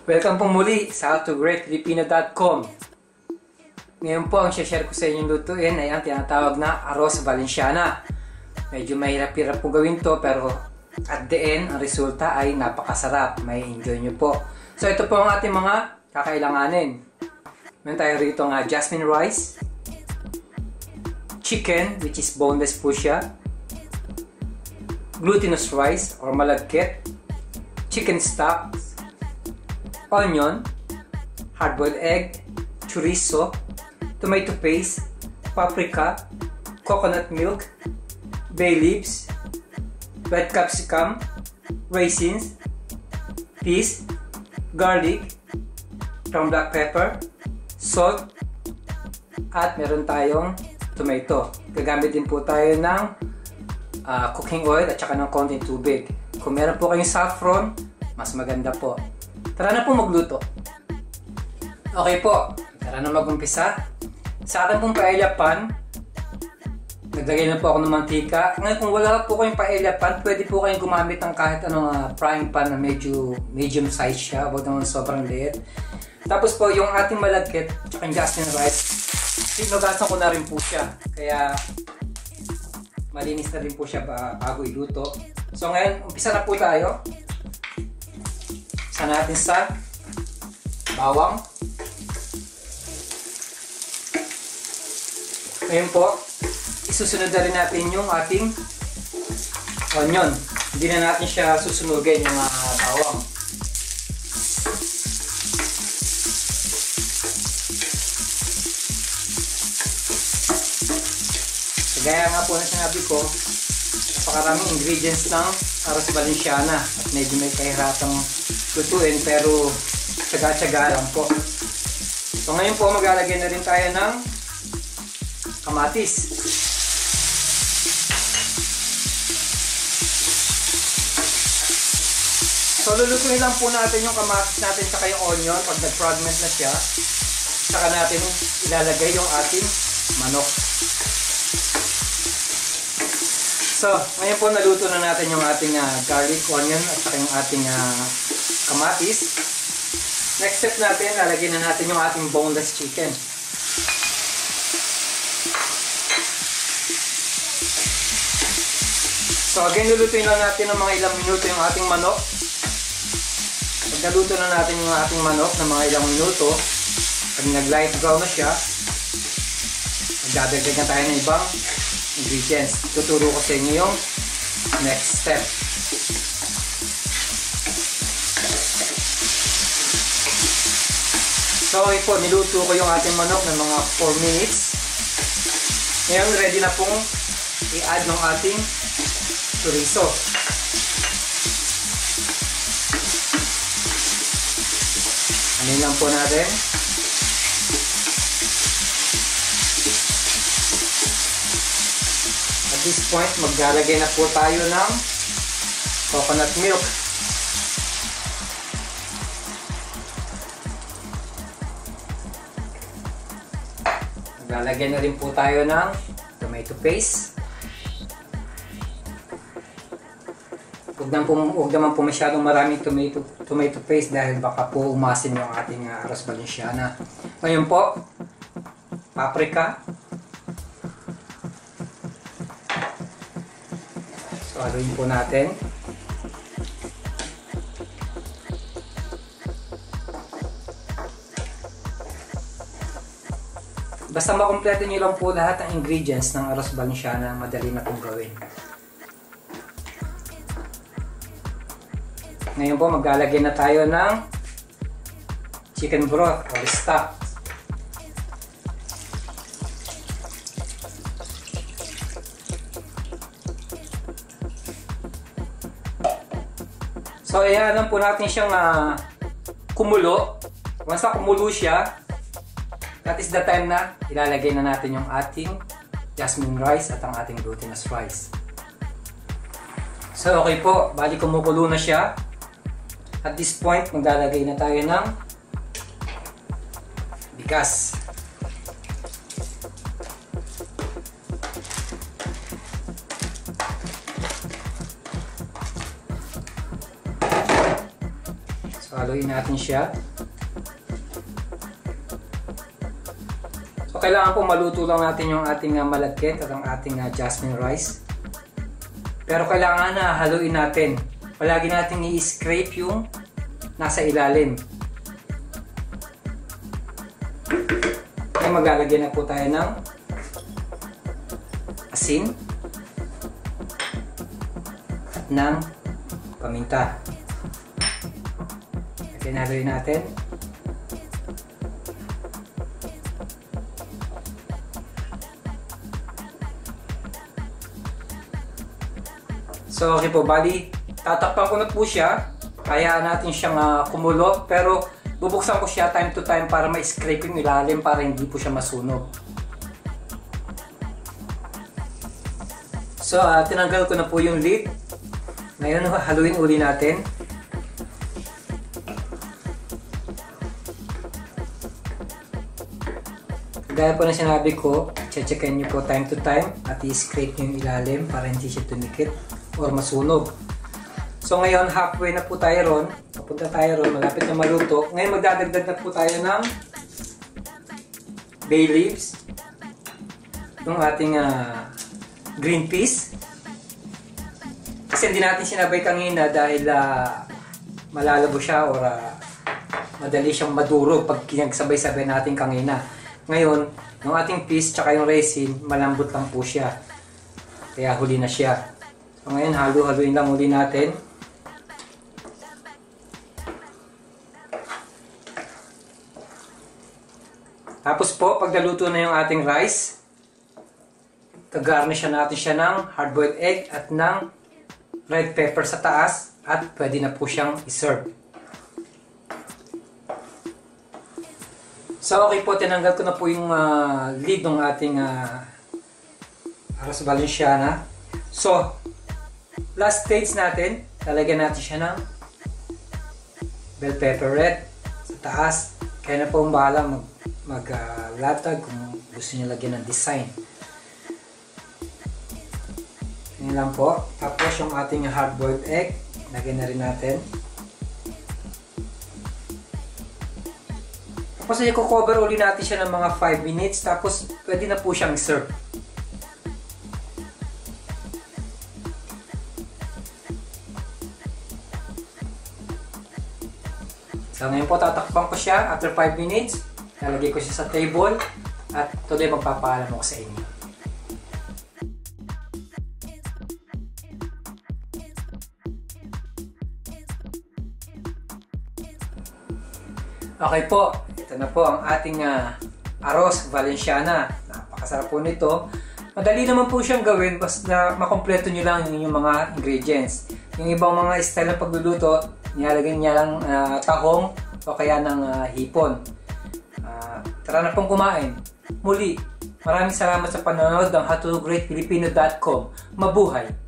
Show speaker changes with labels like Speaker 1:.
Speaker 1: Welcome po muli sa howtogreatfilipino.com. Ngayon po ang share ko sa inyong lutuin ay ang tinatawag na arroz valenciana. Medyo mahirap-hirap po gawin to pero at the end, ang resulta ay napakasarap. May enjoy nyo po. So ito po ang ating mga kakailanganin. Meron tayo rito nga jasmine rice, chicken which is boneless po siya, glutinous rice or malagkit, chicken stock, onion, hard-boiled egg, chorizo, tomato paste, paprika, coconut milk, bay leaves, red capsicum, raisins, peas, garlic, ground black pepper, salt, at meron tayong tomato. Gagamit din po tayo ng cooking oil at saka ng konting tubig. Kung meron po kayong saffron, mas maganda po. Tara na po magluto. Okay po, tara na mag-umpisa. Sa akin pong paella pan, naglagay na po ako ng mantika. Ngayon kung wala po kayong paella pan, pwede po kayong gumamit ng kahit anong frying pan na medyo medium size siya, huwag naman sobrang liit. Tapos po yung ating malagkit, tsaka yung jasmine rice, sinugasan ko na rin po siya. Kaya malinis na rin po siya bago iluto. So ngayon, umpisa na po tayo. Natin sa bawang. Ngayon po, isusunod na rin natin yung ating onion. Hindi na natin siya susunugin yung bawang. So, gaya nga po na sinabi ko, napakaraming ingredients ng arroz valenciana at medyo may kahirapang lutuin pero tsaga-tsaga lang po. So ngayon po maglalagay na rin tayo ng kamatis. So lulutuin lang po natin yung kamatis natin saka yung onion pag nag-fragment na siya. Saka natin ilalagay yung ating manok. So ngayon po naluto na natin yung ating garlic, onion at saka yung ating kamatis. Next step natin, lalagyan na natin yung ating boneless chicken. So again, lulutuin lang natin ng mga ilang minuto yung ating manok. Pag naluto na natin yung ating manok ng mga ilang minuto, pag nag-light brown na siya, magdadagdag na tayo ng ibang ingredients. Tuturo ko sa inyo yung next step. So okay po, niluto ko yung ating manok ng mga 4 minutes. Ngayon ready na pong i-add ng ating chorizo. Anin lang po natin. At this point, maglalagay na po tayo ng coconut milk. Lalagyan na rin po tayo ng tomato paste. Huwag naman po masyadong maraming tomato paste dahil baka po umasin yung ating arroz valenciana. Ngayon po, paprika. So haluin po natin. Basta makumpleto nyo lang po lahat ng ingredients ng arroz valenciana, madali na pong gawin. Ngayon po maglalagay na tayo ng chicken broth or stock. So ayan lang po natin siyang kumulo. Once na kumulo siya, that is the time na ilalagay na natin yung ating jasmine rice at ang ating glutinous rice. So okay po, bali kumukulo na siya. At this point, maglalagay na tayo ng bigas. haluin natin siya. So kailangan po maluto lang natin yung ating malagkit at ang ating jasmine rice. Pero kailangan na haluin natin. Palagi natin i-scrape yung nasa ilalim. Ngayon maglalagyan na po tayo ng asin at ng paminta. Haluin natin. So okay po, bali tatakpan ko na po siya. Kaya natin siyang kumulo, pero bubuksan ko siya time to time para ma-scrape yung ilalim para hindi po siya masunog. So tinanggal ko na po yung lid. Ngayon haluin uli natin. Gaya po na sinabi ko, checkin nyo po time to time at i-scrape nyo yung ilalim para hindi siya tumikit or masunog. So ngayon halfway na po tayo ron, papunta tayo ron, malapit na maluto. Ngayon magdadagdag na po tayo ng bay leaves, yung ating green peas. Kasi hindi natin sinabay kanina dahil malalabo siya or madali siyang madurog pag kinagsabay-sabay natin kanina. Ngayon, yung ating peas tsaka yung resin, malambot lang po siya. Kaya huli na siya. So ngayon, halu-haluin lang huli natin. Tapos po, pag naluto na yung ating rice, gagarnishan natin siya ng hard-boiled egg at ng red pepper sa taas at pwede na po siyang iserve. So okay po, tinanggal ko na po yung lid ng ating arroz valenciana. So, last stage natin, lalagyan natin siya ng bell pepper red sa taas. Kaya na po bahala maglatag kung gusto niyo lagyan ng design. Yan lang po. Tapos yung ating hard-boiled egg, lagyan na rin natin. Tapos i-cover ulit natin siya ng mga 5 minutes. Tapos pwede na po siyang serve. So ngayon po tatakpan ko siya after 5 minutes. Lalagay ko siya sa table. At tuloy magpapaalam ako sa inyo. Okay po, ito na po ang ating arroz valenciana. Napakasarap po nito. Madali naman po siyang gawin basta makompleto nyo lang yung mga ingredients. Yung ibang mga style ng pagluluto, nilalagay niya lang tahong o kaya ng hipon. Tara na pong kumain. Muli, maraming salamat sa panonood ng howtogreatfilipino.com. Mabuhay!